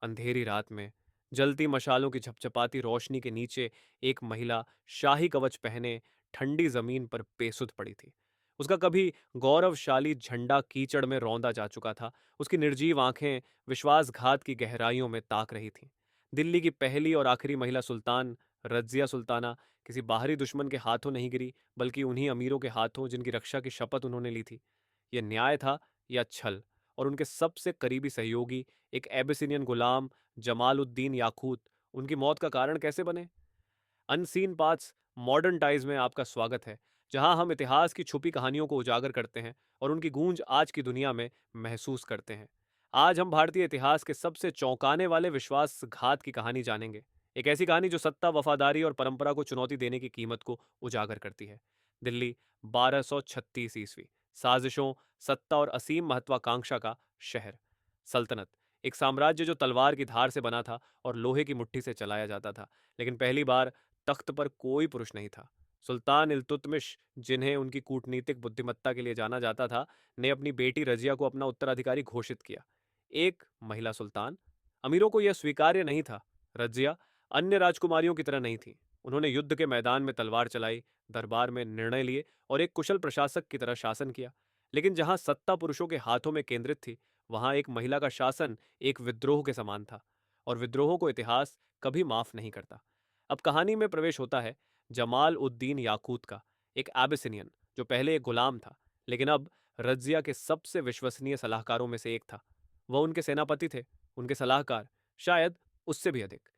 अंधेरी रात में जलती मशालों की झपझपाती रोशनी के नीचे एक महिला शाही कवच पहने ठंडी जमीन पर बेसुध पड़ी थी। उसका कभी गौरवशाली झंडा कीचड़ में रौंदा जा चुका था। उसकी निर्जीव आंखें विश्वासघात की गहराइयों में ताक रही थीं। दिल्ली की पहली और आखिरी महिला सुल्तान, रज़िया सुल्ताना, किसी बाहरी दुश्मन के हाथों नहीं गिरी, बल्कि उन्हीं अमीरों के हाथों जिनकी रक्षा की शपथ उन्होंने ली थी। यह न्याय था या छल? और उनके सबसे करीबी सहयोगी, एक एबिसिनियन गुलाम जमालुद्दीन याकूत, उनकी मौत का कारण कैसे बने? अनसीन पाथ्स मॉडर्न टाइज में आपका स्वागत है, जहां हम इतिहास की छुपी कहानियों को उजागर करते हैं और उनकी गूंज आज की दुनिया में महसूस करते हैं। आज हम भारतीय इतिहास के सबसे चौंकाने वाले विश्वासघात की कहानी जानेंगे। एक ऐसी कहानी जो सत्ता, वफादारी और परंपरा को चुनौती देने की कीमत को उजागर करती है। दिल्ली, 1236 ईस्वी। साजिशों, सत्ता और असीम महत्वाकांक्षा का शहर। सल्तनत, एक साम्राज्य जो तलवार की धार से बना था और लोहे की मुट्ठी से चलाया जाता था। लेकिन पहली बार तख्त पर कोई पुरुष नहीं था। सुल्तान इल्तुतमिश, जिन्हें उनकी कूटनीतिक बुद्धिमत्ता के लिए जाना जाता था, ने अपनी बेटी रजिया को अपना उत्तराधिकारी घोषित किया। एक महिला सुल्तान। अमीरों को यह स्वीकार्य नहीं था। रजिया अन्य राजकुमारियों की तरह नहीं थी। उन्होंने युद्ध के मैदान में तलवार चलाई, दरबार में निर्णय लिए और एक कुशल प्रशासक की तरह शासन किया। लेकिन जहां सत्ता पुरुषों के हाथों में केंद्रित थी, वहां एक महिला का शासन एक विद्रोह के समान था। और विद्रोहों को इतिहास कभी माफ नहीं करता। अब कहानी में प्रवेश होता है जमाल उद्दीन याकूत का, एक एबिसिनियन जो पहले एक गुलाम था, लेकिन अब रजिया के सबसे विश्वसनीय सलाहकारों में से एक था। वह उनके सेनापति थे, उनके सलाहकार, शायद उससे भी अधिक।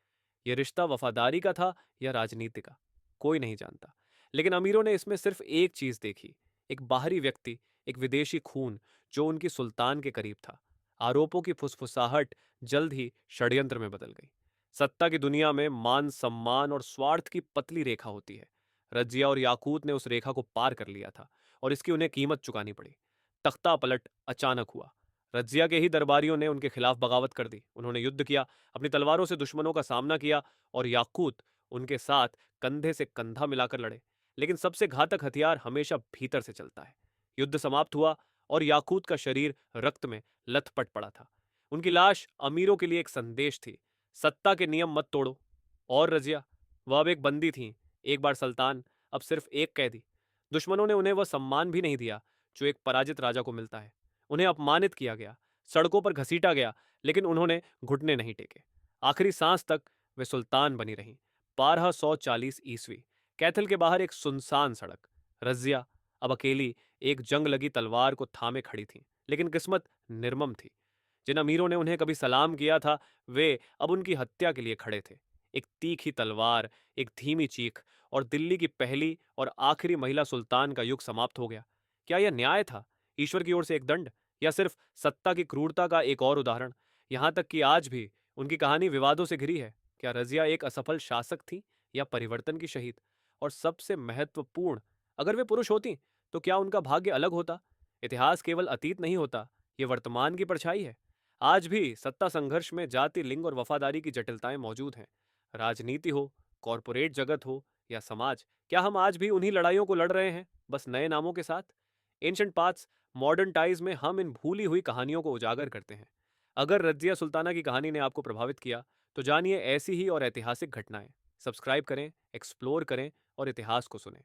यह रिश्ता वफादारी का था या राजनीति का, कोई नहीं जानता। लेकिन अमीरों ने इसमें सिर्फ एक चीज देखी, एक बाहरी व्यक्ति, एक विदेशी खून जो उनकी सुल्तान के करीब था। आरोपों की फुसफुसाहट जल्द ही षड्यंत्र में बदल गई। सत्ता की दुनिया में मान सम्मान और स्वार्थ की पतली रेखा होती है। रजिया और याकूत ने उस रेखा को पार कर लिया था और इसकी उन्हें कीमत चुकानी पड़ी। तख्ता पलट अचानक हुआ। रजिया के ही दरबारियों ने उनके खिलाफ बगावत कर दी। उन्होंने युद्ध किया, अपनी तलवारों से दुश्मनों का सामना किया और याकूत उनके साथ कंधे से कंधा मिलाकर लड़े। लेकिन सबसे घातक हथियार हमेशा भीतर से चलता है। युद्ध समाप्त हुआ और याकूत का शरीर रक्त में लथपथ पड़ा था। उनकी लाश अमीरों के लिए एक संदेश थी, सत्ता के नियम मत तोड़ो। और रजिया, वह अब एक बंदी थी, एक बार सुल्तान, अब सिर्फ एक कैदी। दुश्मनों ने उन्हें वह सम्मान भी नहीं दिया जो एक पराजित राजा को मिलता है। उन्हें अपमानित किया गया, सड़कों पर घसीटा गया, लेकिन उन्होंने घुटने नहीं टेके। आखिरी सांस तक वे सुल्तान बनी रहीं। 1240 ईस्वी, कैथल के बाहर एक सुनसान सड़क। रजिया अब अकेली एक जंग लगी तलवार को थामे खड़ी थी, लेकिन किस्मत निर्मम थी। जिन अमीरों ने उन्हें कभी सलाम किया था, वे अब उनकी हत्या के लिए खड़े थे। एक तीखी तलवार, एक धीमी चीख, और दिल्ली की पहली और आखिरी महिला सुल्तान का युग समाप्त हो गया। क्या यह न्याय था, ईश्वर की ओर से एक दंड, या सिर्फ सत्ता की क्रूरता का एक और उदाहरण? यहां तक कि आज भी उनकी कहानी विवादों से घिरी है। क्या रजिया एक असफल शासक थी या परिवर्तन की शहीद? और सबसे महत्वपूर्ण, अगर वे पुरुष होती तो क्या उनका भाग्य अलग होता? इतिहास केवल अतीत नहीं होता, ये वर्तमान की परछाई है। आज भी सत्ता संघर्ष में जाति, लिंग और वफादारी की जटिलताएं मौजूद हैं। राजनीति हो, कॉरपोरेट जगत हो या समाज, क्या हम आज भी उन्हीं लड़ाइयों को लड़ रहे हैं, बस नए नामों के साथ? एंशंट पाथ्स मॉडर्न टाइज में हम इन भूली हुई कहानियों को उजागर करते हैं। अगर रजिया सुल्ताना की कहानी ने आपको प्रभावित किया, तो जानिए ऐसी ही और ऐतिहासिक घटनाएं। सब्सक्राइब करें, एक्सप्लोर करें और इतिहास को सुनें।